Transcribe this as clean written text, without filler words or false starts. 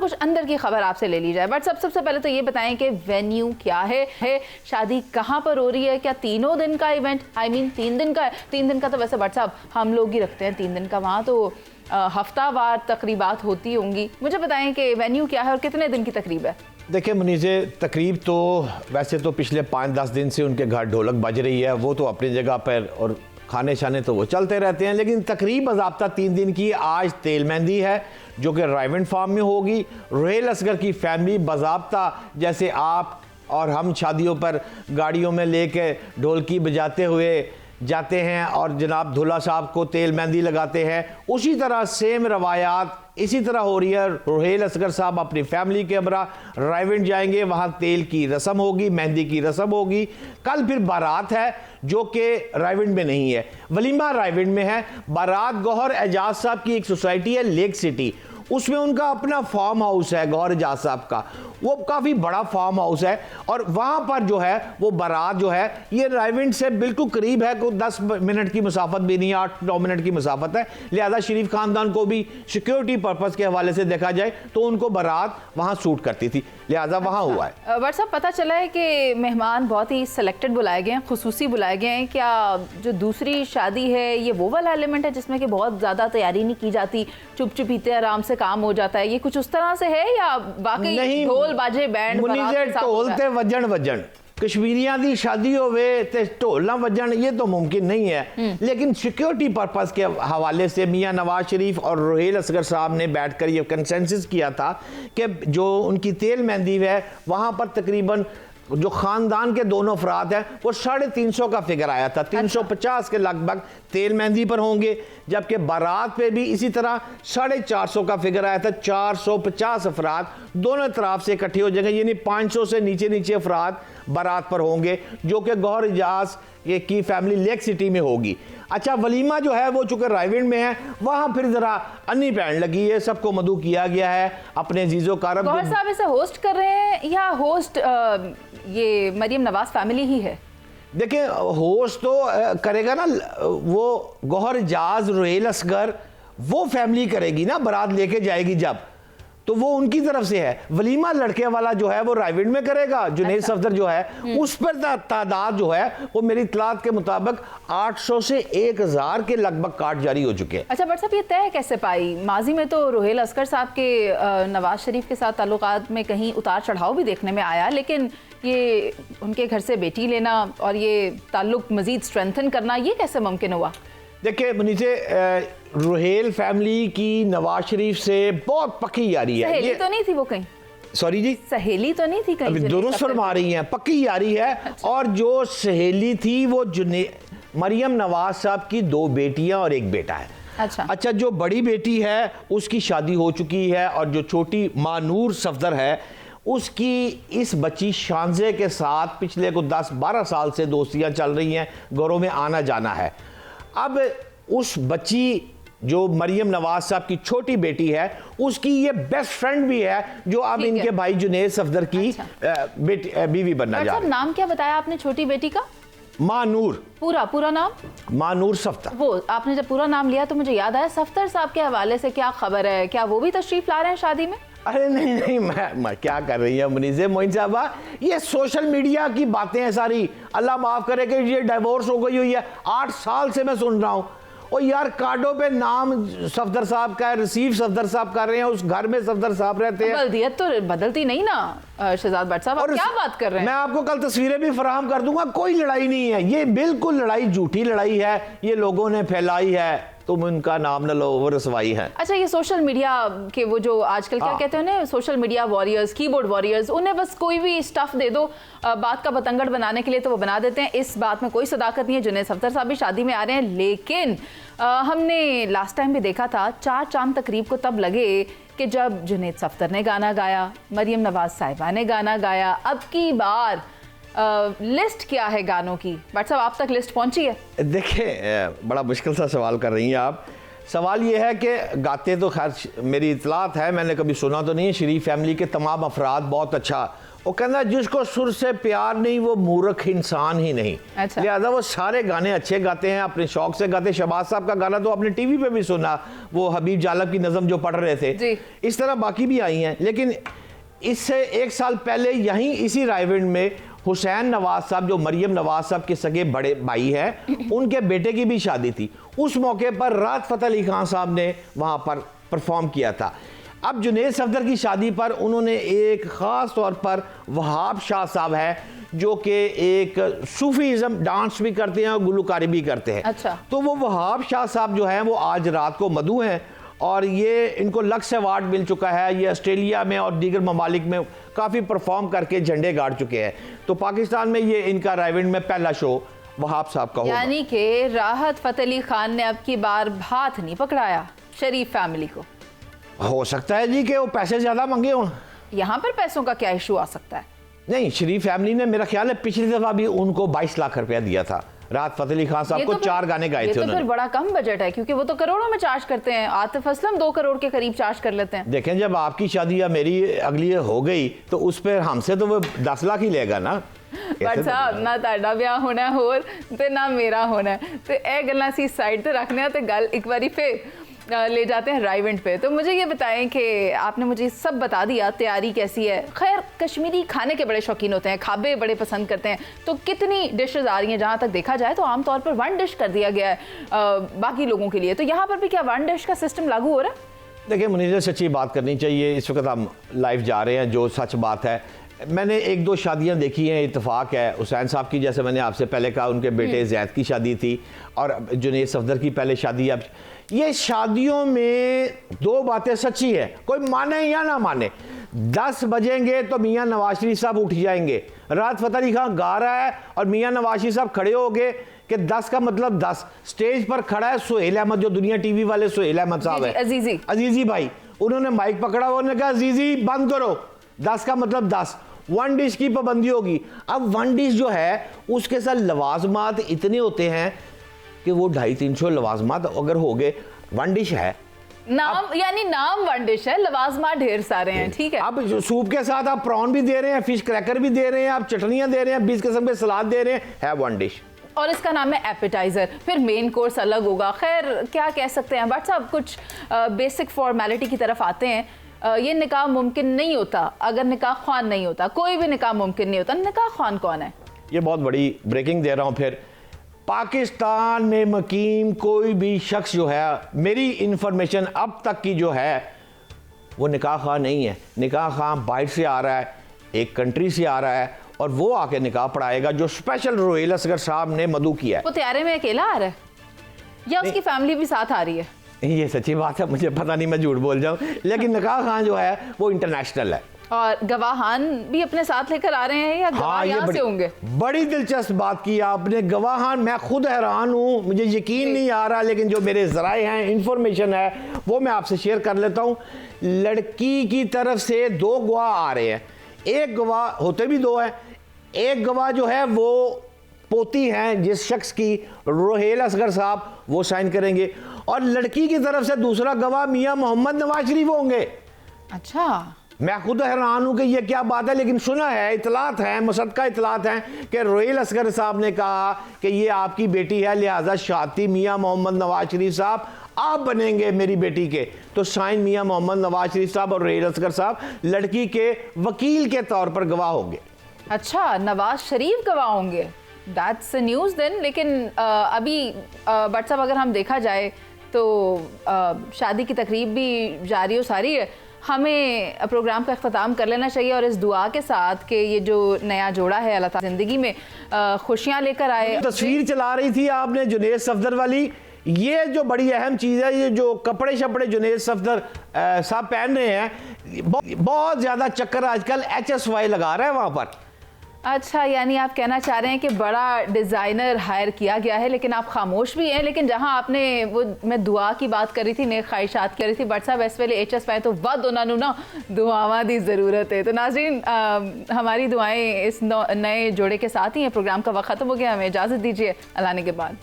कुछ अंदर की खबर आपसे ले ली जाए। बट सबसे पहले तो ये बताएं कि वेन्यू क्या है, शादी कहाँ पर हो रही है, क्या तीनों दिन का इवेंट, आई मीन 3 दिन का है? 3 दिन का तो वैसे बट साहब हम लोग ही रखते हैं 3 दिन का, वहाँ तो हफ्तावार तकरीबात होती होंगी। मुझे बताएं कि वेन्यू क्या है और कितने दिन की तकरीब है? देखिए मुनीज़े, तकरीब तो वैसे तो पिछले 5-10 दिन से उनके घर ढोलक बज रही है, वो तो अपनी जगह पर, और खाने शाने तो वो चलते रहते हैं, लेकिन तकरीब बाज़ाब्ता 3 दिन की। आज तेल मेहंदी है जो कि राइवेंड फार्म में होगी। रुहेल असगर की फैमिली बाज़ाब्ता जैसे आप और हम शादियों पर गाड़ियों में लेके ढोलकी बजाते हुए जाते हैं और जनाब दूल्हा साहब को तेल मेहंदी लगाते हैं, उसी तरह सेम रवायात इसी तरह हो रही है। रुहेल असगर साहब अपनी फैमिली के हमरा राइवेंड जाएंगे, वहाँ तेल की रस्म होगी, मेहंदी की रस्म होगी। कल फिर बारात है जो कि राइवेंड में नहीं है, वलीमा राइवेंड में है। बारात गौहर एजाज साहब की एक सोसाइटी है लेक सिटी, उसमें उनका अपना फार्म हाउस है गौहर एजाज साहब का, वो काफ़ी बड़ा फार्म हाउस है, और वहाँ पर जो है वो बारात जो है ये राइवेंड से बिल्कुल करीब है, कोई 10 मिनट की मुसाफत भी नहीं है, 8-9 मिनट की मुसाफत है। लिहाजा शरीफ खानदान को भी सिक्योरिटी पर्पज़ के हवाले से देखा जाए तो उनको बारात वहाँ सूट करती थी, लिहाजा वहाँ हुआ है। बट साहब पता चला है कि मेहमान बहुत ही सिलेक्टेड बुलाए गए हैं, खुसूसी बुलाए गए हैं। क्या जो दूसरी शादी है ये वो वाला एलिमेंट है जिसमें कि बहुत ज़्यादा तैयारी नहीं की जाती, चुप चुपीते आराम से काम हो जाता है, ये कुछ उस तरह से है या वाकई ढोल बाजे बैंड ढोलते वजन वजन कश्मीरियां दी शादी होवे ते ढोल ना वजन, ये तो मुमकिन नहीं है। लेकिन सिक्योरिटी पर्पस के हवाले से मियां नवाज शरीफ और रुहेल असगर साहब ने बैठकर ये कंसेंसस किया था कि जो उनकी तेल मेहंदी है वहां पर तकरीबन जो खानदान के दोनों अफराद हैं वो 350 का फिगर आया था, 350 के लगभग तेल मेहंदी पर होंगे, जबकि बारात पे भी इसी तरह 450 का फिगर आया था। 450 अफराद दोनों तरफ से इकट्ठे हो जाएंगे, यानी 500 से नीचे अफराद बारात पर होंगे, जो कि गौहर एजाज की फैमिली लेक सिटी में होगी। अच्छा, वलीमा जो है वो चूंकि राइवेंड में है, वहाँ फिर जरा अन्नी पैन लगी है, सबको मदू किया गया है अपने जीजो कारब। गौहर साहब इसे होस्ट कर रहे हैं या होस्ट ये मरियम नवाज फैमिली ही है? देखिए होस्ट तो करेगा ना वो गौहर एजाज रुहेल असगर, वो फैमिली करेगी ना, बारात लेके जाएगी जब, तो वो उनकी तरफ से है। वलीमा लड़के वाला जो है वो राइवेंड में करेगा। जुनैद सफदर जो है उस पर तादाद जो है वो मेरी इत्तलात के मुताबिक 800 से 1000 के लगभग कार्ड जारी हो चुके हैं। अच्छा बट साहब ये तय कैसे पाई? माजी में तो रुहेल असगर साहब के नवाज शरीफ के साथ ताल्लुकात में कहीं उतार चढ़ाव भी देखने में आया, लेकिन ये उनके घर से बेटी लेना और ये ताल्लुक मजीद स्ट्रेंथन करना, ये कैसे मुमकिन हुआ? देखिए मुनीसे, रुहेल फैमिली की नवाज शरीफ से बहुत पक्की यारी है। सहेली तो नहीं थी वो कहीं? सॉरी जी, सहेली तो नहीं थी कहीं? अभी दुरुस्त फरमा रही हैं, पक्की यारी है। अच्छा। और जो सहेली थी वो मरियम नवाज साहब की 2 बेटियां और 1 बेटा है। अच्छा, जो बड़ी बेटी है उसकी शादी हो चुकी है, और जो छोटी मानूर सफदर है उसकी इस बच्ची शानजे के साथ पिछले को 10-12 साल से दोस्तियां चल रही हैं, घरों में आना जाना है। अब उस बच्ची जो मरियम नवाज साहब की छोटी बेटी है उसकी ये बेस्ट फ्रेंड भी है, जो अब इनके भाई जुनैद सफदर की बीवी बनना जा रही है। नाम क्या बताया आपने छोटी बेटी का? मानूर। पूरा नाम? मानूर सफ्तर। वो आपने जब पूरा नाम लिया तो मुझे याद आया सफ्तर साहब के हवाले से क्या खबर है, क्या वो भी तशरीफ ला रहे हैं शादी में? अरे नहीं, मैं क्या कर रही है मुनीज़े मोइन साहबा, ये सोशल मीडिया की बातें हैं सारी। अल्लाह माफ़ करे कि ये डिवोर्स हो गई हुई है, 8 साल से मैं सुन रहा हूँ। और यार कार्डों पे नाम सफदर साहब का है, रिसीव सफदर साहब कर रहे हैं, उस घर में सफदर साहब रहते हैं। बल्दियत तो बदलती नहीं ना शहजाद भट्ट साहब, क्या बात कर रहे हैं? मैं आपको कल तस्वीरें भी फराहम कर दूंगा, कोई लड़ाई नहीं है, ये बिल्कुल लड़ाई झूठी लड़ाई है, ये लोगों ने फैलाई है, तुम उनका नाम न लो, वो रसवाई है। अच्छा, ये सोशल मीडिया के वो जो आजकल क्या कहते हैं ना, social media warriors, keyboard warriors, उन्हें बस कोई भी स्टफ दे दो बात का बतंगड़ बनाने के लिए तो वो बना देते हैं। इस बात में कोई सदाकत नहीं है। जुनैद सफदर साहब भी शादी में आ रहे हैं, लेकिन हमने लास्ट टाइम भी देखा था 4 चांद तकरीब को तब लगे कि जब जुनैद सफदर ने गाना गाया, मरियम नवाज साहिबा ने गाना गाया। अब की बार लिस्ट क्या है गानों की? बट साहब आप तक लिस्ट पहुंची है? देखिए बड़ा मुश्किल सा सवाल कर रही हैं आप। सवाल ये है कि गाते तो खैर मेरी इतलात है, मैंने कभी सुना तो नहीं है। शरीफ फैमिली के तमाम अफराद बहुत अच्छा वो कहना जिसको सुर से प्यार नहीं वो मूर्ख इंसान ही नहीं। अच्छा। लिहाजा वो सारे गाने अच्छे गाते हैं, अपने शौक से गाते हैं। शहबाज साहब का गाना तो आपने टीवी पे भी सुना, वो हबीब जालब की नज़म जो पढ़ रहे थे जी। इस तरह बाकी भी आई हैं। लेकिन इससे 1 साल पहले यहीं इसी रायविंड में हुसैन नवाज साहब जो मरियम नवाज साहब के सगे बड़े भाई हैं, उनके बेटे की भी शादी थी। उस मौके पर राहत फ़तेह अली खान साहब ने वहाँ पर परफॉर्म किया था। अब जुनैद सफदर की शादी पर उन्होंने एक ख़ास तौर पर वहाब शाह साहब है जो कि एक सूफीज़म डांस भी करते हैं और गुलकारी भी करते हैं। अच्छा। तो वो वहाब शाह साहब जो हैं वो आज रात को मदऊ हैं और ये इनको लक्स अवार्ड मिल चुका है। ये ऑस्ट्रेलिया में और दीगर ममालिक में काफ़ी परफॉर्म करके झंडे गाड़ चुके हैं। तो पाकिस्तान में ये इनका रायविंड में पहला शो वहाब साहब का होगा। यानी कि राहत फ़तेह अली खान ने अब की बार हाथ नहीं पकड़ाया शरीफ फैमिली को। हो सकता है जी कि वो पैसे ज़्यादा मांगे हों। यहाँ पर पैसों का क्या इशू आ सकता है? नहीं, शरीफ फैमिली ने मेरा ख्याल है पिछली दफ़ा भी उनको 22 लाख रुपया दिया था। राहत फ़तेह अली खान साहब को 4 गाने गाए थे उन्होंने। उन्होंने। फिर बड़ा कम बजट है क्योंकि वो तो करोड़ों में चार्ज करते हैं। आतिफ असलम 2 करोड़ के करीब चार्ज कर लेते हैं। देखें, जब आपकी शादी या मेरी अगली हो गई तो उस पर हमसे तो वो 10 लाख ही लेगा ना। बट साहब ना ताड़ा ब्याह होना होर ते ना मेरा होना है, तो ए गल्लां सी साइड ते रखने ते गल एक बारी फिर ले जाते हैं राइवेंट पे। तो मुझे ये बताएं कि आपने मुझे सब बता दिया, तैयारी कैसी है। खैर कश्मीरी खाने के बड़े शौकीन होते हैं, खाबे बड़े पसंद करते हैं, तो कितनी डिशेज आ रही हैं? जहाँ तक देखा जाए तो आमतौर पर 1 डिश कर दिया गया है बाकी लोगों के लिए, तो यहाँ पर भी क्या 1 डिश का सिस्टम लागू हो रहा है? देखिए मुनीर, सच्ची बात करनी चाहिए। इस वक्त हम लाइव जा रहे हैं, जो सच बात है। मैंने 1-2 शादियां देखी हैं, इत्तेफाक है। हुसैन साहब की, जैसे मैंने आपसे पहले कहा, उनके बेटे जैद की शादी थी और जुनैद सफदर की पहले शादी। अब ये शादियों में 2 बातें सच्ची है, कोई माने या ना माने। 10 बजेंगे तो मियाँ नवाज शरीफ साहब उठ जाएंगे। राहत फ़तेह अली खान गा रहा है और मियाँ नवाज शरीफ साहब खड़े हो गए कि 10 का मतलब 10। स्टेज पर खड़ा है सुहेल अहमद, जो दुनिया टीवी वाले सुहेल अहमद साहब है, अजीजी भाई। उन्होंने माइक पकड़ा, उन्होंने कहा अजीजी बंद करो, 10 का मतलब 10। 1 डिश की पाबंदी होगी। अब 1 डिश जो है उसके साथ लवाजमात इतने होते हैं कि वो 250-300 लवाजमात अगर हो गए, 1 डिश है। नाम यानी नाम 1 डिश है, लवाजमात ढेर सारे हैं। ठीक है। अब सूप के साथ आप प्रॉन भी दे रहे हैं, फिश क्रैकर भी दे रहे हैं, आप चटनियां दे रहे हैं, 20 किस्म के सलाद दे रहे हैं, है 1 डिश। और इसका नाम है एपेटाइजर, फिर मेन कोर्स अलग होगा। खैर क्या कह सकते हैं। बट साहब कुछ बेसिक फॉर्मेलिटी की तरफ आते हैं। ये निकाह मुमकिन नहीं होता अगर निकाह ख्वान नहीं होता। कोई भी निकाह मुमकिन नहीं होता। निकाह ख्वान कौन है? ये बहुत बड़ी ब्रेकिंग दे रहा हूँ। फिर पाकिस्तान में मुकीम कोई भी शख्स जो है, मेरी इंफॉर्मेशन अब तक की जो है, वो निकाह ख्वान नहीं है। निकाह ख्वान बाहर से आ रहा है, एक कंट्री से आ रहा है और वो आके निकाह पढ़ाएगा, जो स्पेशल रोहेल असगर साहब ने मदऊ किया है। वो तैयारे में अकेला आ रहा है या उसकी फैमिली भी साथ आ रही है? ये सच्ची बात है, मुझे पता नहीं, मैं झूठ बोल जाऊं, लेकिन निकाह खान जो है वो इंटरनेशनल है। और गवाहान भी अपने साथ लेकर आ रहे हैं या गवाह यहाँ से होंगे? बड़ी दिलचस्प बात की आपने। गवाहान, मैं खुद हैरान हूँ, मुझे यकीन नहीं आ रहा, लेकिन जो मेरे ज़राए हैं, इंफॉर्मेशन है, वो मैं आपसे शेयर कर लेता हूँ। लड़की की तरफ से 2 गवाह आ रहे हैं। एक गवाह, होते भी 2 हैं, एक गवाह जो है वो पोती हैं जिस शख्स की, रोहेल असगर साहब, वो साइन करेंगे। और लड़की की तरफ से दूसरा गवाह मियाँ मोहम्मद नवाज शरीफ होंगे। अच्छा, मैं खुद हैरान हूं कि ये क्या बात है, लेकिन सुना है, इतलात है, मुसद्दका इतलात है कि रोहेल असगर साहब ने कहा कि ये आपकी बेटी है, लिहाजा शाती मियाँ मोहम्मद नवाज शरीफ साहब आप बनेंगे मेरी बेटी के। तो साइन मियाँ मोहम्मद नवाज शरीफ साहब और रोहेल असगर साहब लड़की के वकील के तौर पर गवाह होंगे। अच्छा, नवाज शरीफ गवाह होंगे, दैट्स न्यूज़ देन। लेकिन अभी बट साहब अगर हम देखा जाए तो शादी की तकरीब भी जारी हो सारी है। हमें प्रोग्राम का अख्ताम कर लेना चाहिए और इस दुआ के साथ कि ये जो नया जोड़ा है अल्लाह ताला ज़िंदगी में खुशियाँ लेकर आए। तस्वीर चला रही थी आपने जुनैद सफदर वाली, ये जो बड़ी अहम चीज़ है, ये जो कपड़े शपड़े जुनैद सफदर साहब पहन रहे हैं, बहुत ज़्यादा चक्कर आजकल HSY लगा रहा है वहाँ पर। अच्छा, यानी आप कहना चाह रहे हैं कि बड़ा डिज़ाइनर हायर किया गया है, लेकिन आप खामोश भी हैं। लेकिन जहां आपने वो, मैं दुआ की बात कर रही थी, नेक ख्वाहिशात कर रही थी, बट साहब इस वेले HSY तो वह उन्होंने ना दुआवां दी ज़रूरत है। तो नाज़रीन, हमारी दुआएं इस नए जोड़े के साथ ही हैं। प्रोग्राम का वक्त ख़त्म हो गया, हमें इजाज़त दीजिए, अल्लाह ने के बाद।